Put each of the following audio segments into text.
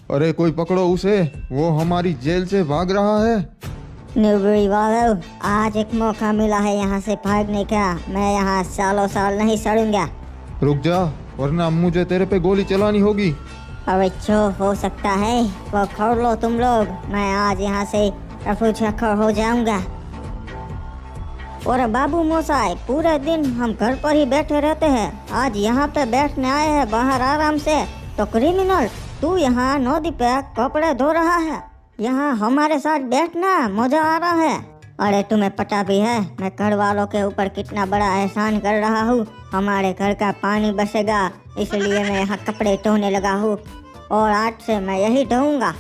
अरे कोई पकड़ो उसे, वो हमारी जेल से भाग रहा है। नुबड़ी वालों, आज एक मौका मिला है यहाँ से भागने का। मैं यहाँ सालों साल नहीं सड़ूंगा। रुक जा, वरना मुझे तेरे पे गोली चलानी होगी। अरे जो हो सकता है वो कर लो तुम लोग। मैं आज यहाँ से रफू चक्कर हो जाऊंगा। और बाबू मोसाई, पूरे दिन हम घर पर ही बैठे रहते हैं, आज यहाँ पे बैठने आए हैं बाहर आराम से। तो क्रिमिनल, तू यहाँ नदी पे कपड़े धो रहा है, यहाँ हमारे साथ बैठना मजा आ रहा है। अरे तुम्हें पता भी है मैं घर वालों के ऊपर कितना बड़ा एहसान कर रहा हूँ। हमारे घर का पानी बचेगा, इसलिए मैं यहाँ कपड़े धोने लगा हूँ और आज से मैं यही धोऊंगा।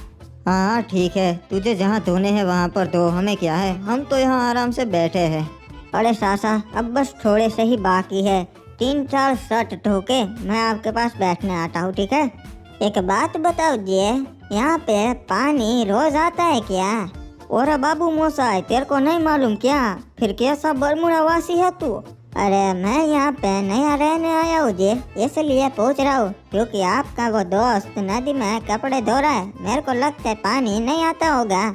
हाँ ठीक है, तुझे जहाँ धोने हैं वहाँ पर धो, हमें क्या है, हम तो यहाँ आराम से बैठे हैं। अरे सासा, अब बस थोड़े से ही बाकी है, 3-4 शर्ट धो के मैं आपके पास बैठने आता हूँ, ठीक है? एक बात बताओ जी, यहाँ पे पानी रोज आता है क्या? और बाबू मोसाई, तेरे को नहीं मालूम क्या? फिर कैसा बरमुड़ा वासी है तू? अरे मैं यहाँ पे नया रहने आया हूँ जी, इसलिए पूछ रहा हूँ, क्योंकि आपका वो दोस्त नदी में कपड़े धो रहा है, मेरे को लगता है पानी नहीं आता होगा।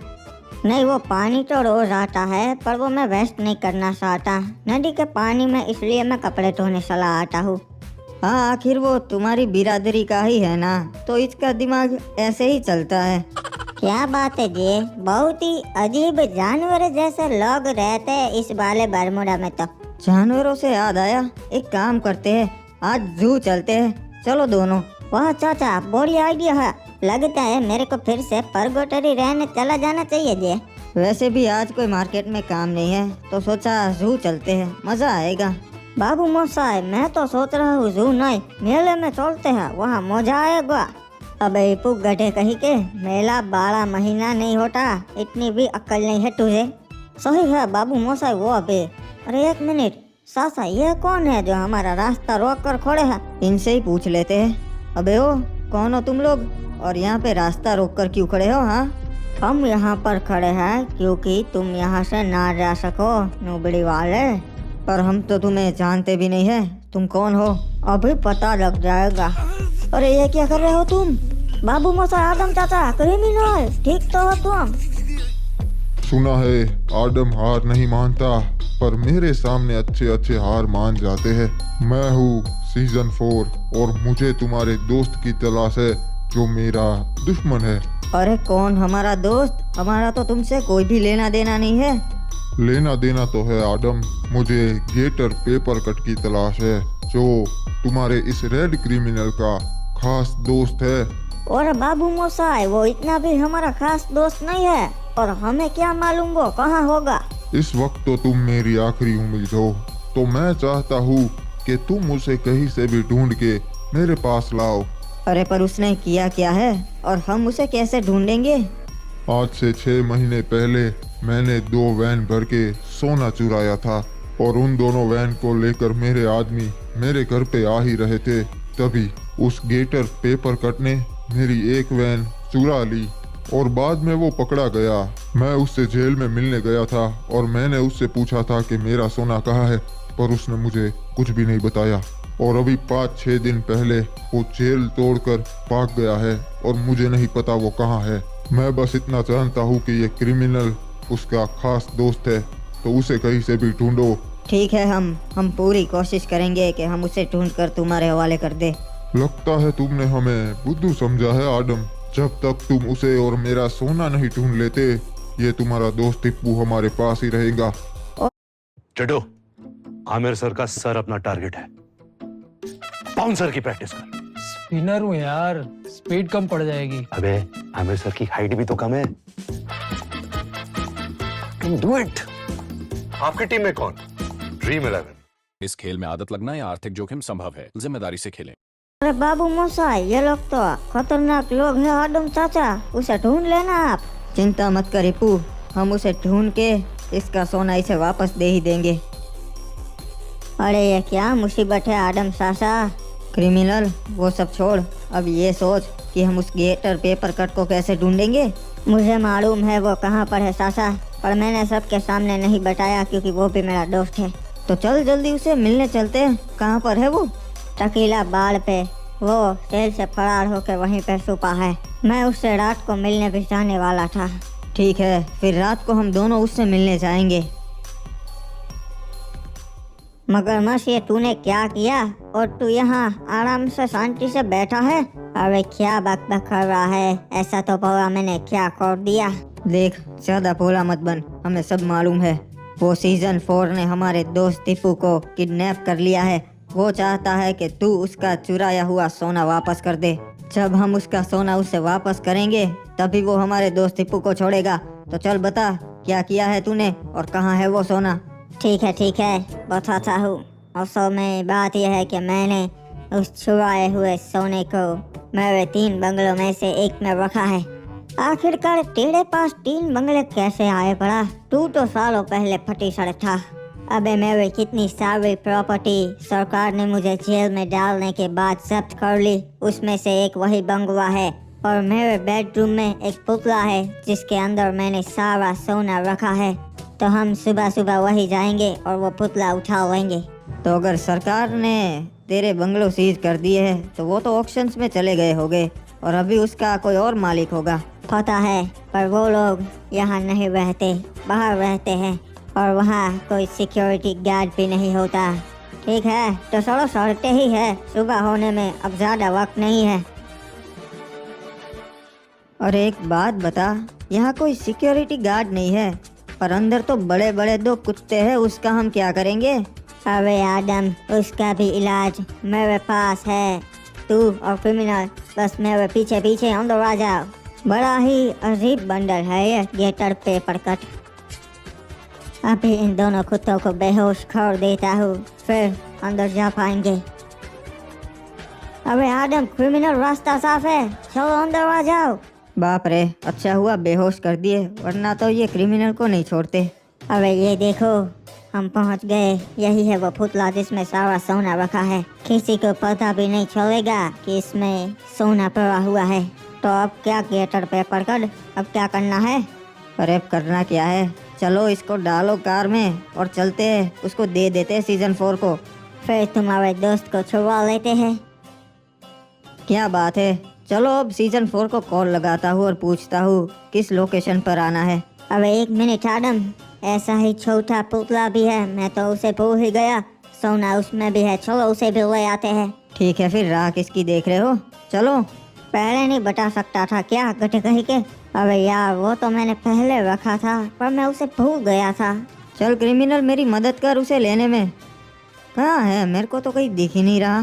नहीं, वो पानी तो रोज आता है, पर वो मैं वेस्ट नहीं करना चाहता नदी के पानी में, इसलिए मैं कपड़े धोने चला आता हूँ। हाँ, आखिर वो तुम्हारी बिरादरी का ही है ना, तो इसका दिमाग ऐसे ही चलता है। क्या बात है जी, बहुत ही अजीब जानवर जैसे लोग रहते हैं इस वाले बरमुडा में। तो जानवरों से याद आया, एक काम करते हैं, आज जू चलते हैं, चलो दोनों। वाह चाचा, बढ़िया आइडिया है। लगता है मेरे को फिर से परगोटरी रहने चला जाना चाहिए जी। वैसे भी आज कोई मार्केट में काम नहीं है, तो सोचा जू चलते हैं, मजा आएगा। बाबू मोसाई, मैं तो सोच रहा हूँ जू नहीं, मेले में चलते हैं, वहाँ मजा आएगा। अबे पुग गधे कहीं के, मेला 12 महीना नहीं होता, इतनी भी अक्ल नहीं है तुझे। सही है बाबू मोसाई, वो अबे। अरे एक मिनट सासा, ये कौन है जो हमारा रास्ता रोक कर खड़े हैं? इनसे ही पूछ लेते हैं। अबे ओ, कौन हो तुम लोग, और यहाँ पे रास्ता रोक कर क्यों खड़े हो? हाँ, हम यहाँ पर खड़े हैं क्योंकि तुम यहाँ से ना जा सको नुबड़ी वाले। पर हम तो तुम्हें जानते भी नहीं है, तुम कौन हो? अभी पता लग जाएगा। अरे ये क्या कर रहे हो तुम? बाबू मोसाई, आदम चाचा, क्रिमिनल, ठीक तो हो तुम? सुना है आदम हार नहीं मानता, पर मेरे सामने अच्छे अच्छे हार मान जाते हैं। मैं हूँ सीजन 4 और मुझे तुम्हारे दोस्त की तलाश है जो मेरा दुश्मन है। अरे कौन हमारा दोस्त? हमारा तो तुमसे कोई भी लेना देना नहीं है। लेना देना तो है आदम, मुझे गेटर पेपर कट की तलाश है जो तुम्हारे इस रेड क्रिमिनल का खास दोस्त है। और बाबू मोसाई, वो इतना भी हमारा खास दोस्त नहीं है, और हमें क्या मालूम वो कहाँ होगा। इस वक्त तो तुम मेरी आखिरी उम्मीद हो, तो मैं चाहता हूँ कि तुम उसे कहीं से भी ढूंढ के मेरे पास लाओ। अरे पर उसने किया क्या है, और हम उसे कैसे ढूंढेंगे? आज से 6 महीने पहले मैंने 2 वैन भर के सोना चुराया था, और उन दोनों वैन को लेकर मेरे आदमी मेरे घर पे आ ही रहे थे। तभी उस गेटर पेपर कट ने मेरी एक वैन चुरा ली और बाद में वो पकड़ा गया। मैं उससे जेल में मिलने गया था और मैंने उससे पूछा था कि मेरा सोना कहाँ है, पर उसने मुझे कुछ भी नहीं बताया। और अभी 5-6 दिन पहले वो जेल तोड़कर भाग गया है और मुझे नहीं पता वो कहाँ है। मैं बस इतना जानता हूँ कि ये क्रिमिनल उसका खास दोस्त है, तो उसे कहीं से भी ढूंढो। ठीक है, हम पूरी कोशिश करेंगे कि हम उसे ढूंढकर तुम्हारे हवाले कर दे। लगता है तुमने हमें बुद्धू समझा है आदम। जब तक तुम उसे और मेरा सोना नहीं ढूंढ लेते, ये तुम्हारा दोस्त टिप्पू हमारे पास ही रहेगा। चटो, आमिर सर का सर अपना टारगेट है, बाउंसर की प्रैक्टिस कर। स्पिनर हूँ यार, स्पीड कम पड़ जाएगी। अबे आमिर सर की हाइट भी तो कम है। Do it. आपकी टीम में कौन? ड्रीम 11। इस खेल में आदत लगना या आर्थिक जोखिम संभव है, जिम्मेदारी से खेलें। अरे बाबू मोसाई, ये लोग तो खतरनाक लोग हैं आदम चाचा, उसे ढूंढ लेना आप। चिंता मत कर रिपू, हम उसे ढूंढ के इसका सोना इसे वापस दे ही देंगे। अरे ये क्या मुसीबत है आदम चाचा। क्रिमिनल, वो सब छोड़, अब ये सोच कि हम उस गेटर पेपर कट को कैसे ढूंढेंगे। मुझे मालूम है वो कहाँ पर है चाचा, पर मैंने सबके सामने नहीं बताया क्योंकि वो भी मेरा दोस्त है। तो चल जल्दी उसे मिलने चलते हैं। कहाँ पर है वो? टकीला बाड़ पे, वो जेल से फरार होकर वहीं पर छुपा है। मैं उससे रात को मिलने भी जाने वाला था। ठीक है, फिर रात को हम दोनों उससे मिलने जाएंगे। मगरमच्छ, ये तूने क्या किया और तू यहाँ आराम से शांति से बैठा है? अरे क्या बकबक कर रहा है? ऐसा तो बोला मैंने क्या कर दिया? देख, ज्यादा भोला मत बन, हमें सब मालूम है। वो सीजन 4 ने हमारे दोस्त टीपू को किडनैप कर लिया है। वो चाहता है कि तू उसका चुराया हुआ सोना वापस कर दे। जब हम उसका सोना उसे वापस करेंगे तभी वो हमारे दोस्त टीपू को छोड़ेगा। तो चल बता, क्या किया है तूने और कहाँ है वो सोना? ठीक है, बताता हूँ। असल में बात यह है कि मैंने उस चुराए हुए सोने को मेरे 3 बंगलों में से एक में रखा है। आखिरकार तेरे पास 3 बंगले कैसे आए पड़ा? तू तो सालों पहले फटी सड़क था। अबे मेरी कितनी सारी प्रॉपर्टी सरकार ने मुझे जेल में डालने के बाद जब्त कर ली। उसमें से एक वही बंगला है और मेरे बेडरूम में एक पुतला है जिसके अंदर मैंने सारा सोना रखा है। तो हम सुबह सुबह वही जाएंगे और वो पुतला उठा लेंगे। तो अगर सरकार ने तेरे बंगलो सीज कर दिए हैं तो वो तो ऑक्शंस में चले गए होंगे और अभी उसका कोई और मालिक होगा। पता है, पर वो लोग यहाँ नहीं रहते, बाहर रहते हैं और वहाँ कोई सिक्योरिटी गार्ड भी नहीं होता। ठीक है, तो चलो सड़ते ही है, सुबह होने में अब ज़्यादा वक्त नहीं है। और एक बात बता, यहाँ कोई सिक्योरिटी गार्ड नहीं है पर अंदर तो बड़े बड़े 2 कुत्ते हैं, उसका हम क्या करेंगे? अरे आदम, उसका भी इलाज मेरे पास है। तू और क्रिमिनल बस मेरे पीछे पीछे अंदर आ जाओ। बड़ा ही अजीब बंडल है ये गेटर पेपर कट। अभी इन दोनों कुत्तों को बेहोश कर देता हूँ, फिर अंदर जा पाएंगे। अबे आदम, क्रिमिनल, रास्ता साफ है, चलो अंदर आ जाओ। बाप रे, अच्छा हुआ बेहोश कर दिए, वरना तो ये क्रिमिनल को नहीं छोड़ते। अबे ये देखो, हम पहुंच गए। यही है वो पुतला जिसमें सारा सोना रखा है। किसी को पता भी नहीं चलेगा कि इसमें सोना पड़ा हुआ है। तो अब क्या गेटर पेपर कट, अब क्या करना है? अरे करना क्या है, चलो इसको डालो कार में और चलते हैं, उसको दे देते हैं सीजन 4 को। फिर तुम्हारे दोस्त को छुड़वा लेते हैं। क्या बात है, चलो अब सीजन 4 को कॉल लगाता हूँ और पूछता हूँ किस लोकेशन पर आना है। अबे 1 मिनट आदम, ऐसा ही छोटा पुतला भी है, मैं तो उसे भूल ही गया। सोना उसमें भी है, चलो उसे भी ले आते हैं। ठीक है, फिर राह किसकी देख रहे हो? चलो। पहले नहीं बता सकता था क्या, गटे कहीं के? अबे यार, वो तो मैंने पहले रखा था पर मैं उसे भूल गया था। चल क्रिमिनल, मेरी मदद कर उसे लेने में। कहाँ है? मेरे को तो कहीं दिख ही नहीं रहा।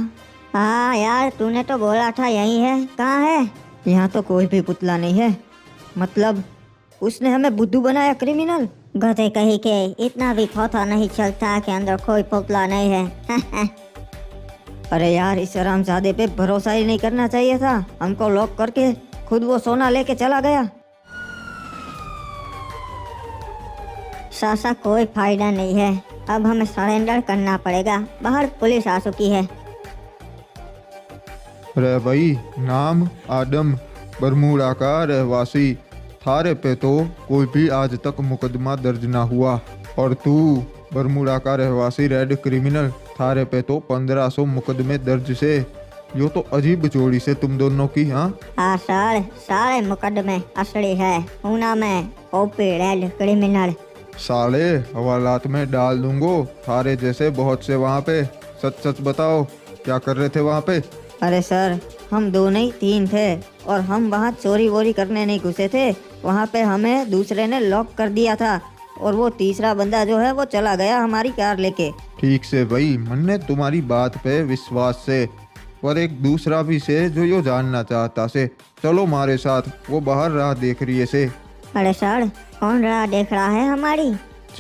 हाँ यार, तूने तो बोला था यही है, कहाँ है? यहाँ तो कोई भी पुतला नहीं है। मतलब उसने हमें बुद्धू बनाया क्रिमिनल। गधे कहीं के, इतना भी पता नहीं चलता कि अंदर कोई पुतला नहीं है। अरे यार, इस हरामजादे पे भरोसा ही नहीं करना चाहिए था। हमको लॉक करके खुद वो सोना लेके चला गया। सासा, कोई फायदा नहीं है, अब हमें सरेंडर करना पड़ेगा। बाहर पुलिस आ चुकी है। रे भाई, नाम आदम, बरमूडा का रहवासी। थारे पे तो कोई भी आज तक मुकदमा दर्ज ना हुआ और तू बरमूडा का रहवासी रेड क्रिमिनल, थारे पे तो 1500 मुकदमे दर्ज से। यो तो अजीब जोड़ी से तुम दोनों की। हाँ सर, सारे मुकदमे असली है। ऊना में ओपी रेड क्रिमिनल। साले हवालात में डाल दूंगो थारे जैसे बहुत से वहाँ पे। सच सच बताओ, क्या कर रहे थे वहाँ पे? अरे सर, हम 2 नहीं 3 थे और हम वहाँ चोरी वोरी करने नहीं घुसे थे। वहाँ पे हमें दूसरे ने लॉक कर दिया था और वो तीसरा बंदा जो है वो चला गया हमारी कार लेके। ठीक से भाई, मैंने तुम्हारी बात पे विश्वास से, पर एक दूसरा भी से जो यो जानना चाहता से। चलो हमारे साथ, वो बाहर राह देख रही है से। अरे सर, कौन राह देख रहा है हमारी?